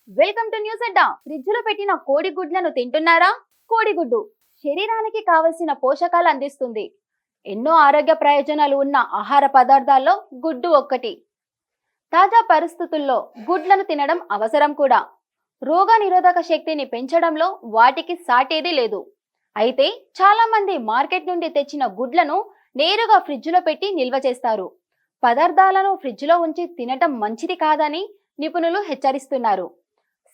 Welcome to news Adda. Fridge లో పెట్టిన కోడిగుడ్లను తింటున్నారా? కోడిగుడ్డు శరీరానికి కావలసిన పోషకాలు అందిస్తుంది. ఎన్నో ఆరోగ్య ప్రయోజనాలు ఉన్న ఆహార పదార్థాల్లో గుడ్డు ఒక్కటి. తాజా పరిస్థితుల్లో గుడ్లను తినడం అవసరం కూడా. రోగ నిరోధక శక్తిని పెంచడంలో వాటికి సాటేది లేదు. అయితే చాలా మంది మార్కెట్ నుండి తెచ్చిన గుడ్లను నేరుగా ఫ్రిడ్జ్ లో పెట్టి నిల్వ చేస్తారు. పదార్థాలను ఫ్రిడ్జ్ లో ఉంచి తినటం మంచిది కాదని నిపుణులు హెచ్చరిస్తున్నారు.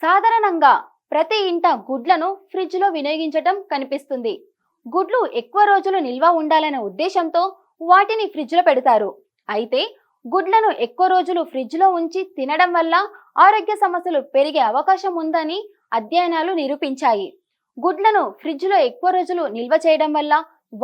సాధారణంగా ప్రతి ఇంట గుడ్లను ఫ్రిడ్జ్ లో వినియోగించటం కనిపిస్తుంది. గుడ్లు ఎక్కువ రోజులు నిల్వ ఉండాలనే ఉద్దేశంతో వాటిని ఫ్రిడ్జ్ లో పెడతారు. అయితే గుడ్లను ఎక్కువ రోజులు ఫ్రిడ్జ్ లో ఉంచి తినడం వల్ల ఆరోగ్య సమస్యలు పెరిగే అవకాశం ఉందని అధ్యయనాలు నిరూపించాయి. గుడ్లను ఫ్రిడ్జ్ లో ఎక్కువ రోజులు నిల్వ చేయడం వల్ల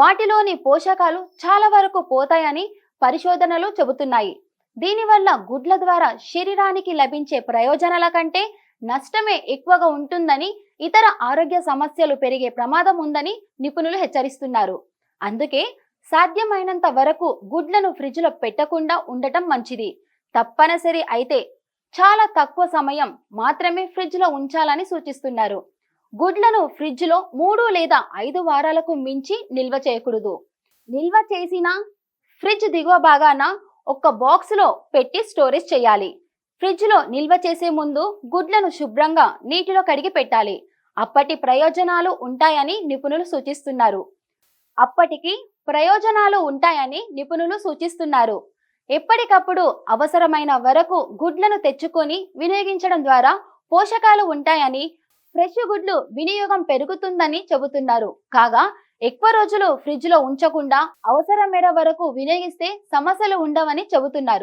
వాటిలోని పోషకాలు చాలా వరకు పోతాయని పరిశోధనలు చెబుతున్నాయి. దీనివల్ల గుడ్ల ద్వారా శరీరానికి లభించే ప్రయోజనాల కంటే నష్టమే ఎక్కువగా ఉంటుందని, ఇతర ఆరోగ్య సమస్యలు పెరిగే ప్రమాదం ఉందని నిపుణులు హెచ్చరిస్తున్నారు. అందుకే సాధ్యమైనంత వరకు గుడ్లను ఫ్రిడ్జ్ లో పెట్టకుండా ఉండటం మంచిది. తప్పనిసరి అయితే చాలా తక్కువ సమయం మాత్రమే ఫ్రిడ్జ్ లో ఉంచాలని సూచిస్తున్నారు. గుడ్లను ఫ్రిడ్జ్ లో 3 లేదా 5 వారాలకు మించి నిల్వ చేయకూడదు. నిల్వ చేసిన ఫ్రిడ్జ్ దిగువ భాగాన ఒక బాక్స్ లో పెట్టి స్టోరేజ్ చేయాలి. ఫ్రిడ్జ్ లో నిల్వ చేసే ముందు గుడ్లను శుభ్రంగా నీటిలో కడిగి పెట్టాలి. అప్పటి ప్రయోజనాలు ఉంటాయని నిపుణులు సూచిస్తున్నారు. ఎప్పటికప్పుడు అవసరమైన వరకు గుడ్లను తెచ్చుకొని వినియోగించడం ద్వారా పోషకాలు ఉంటాయని, ఫ్రెష్ గుడ్లు వినియోగం పెరుగుతుందని చెబుతున్నారు. కాగా ఎక్కువ రోజులు ఫ్రిడ్జ్ లో ఉంచకుండా అవసరం మేర వరకు వినియోగిస్తే సమస్యలు ఉండవని చెబుతున్నారు.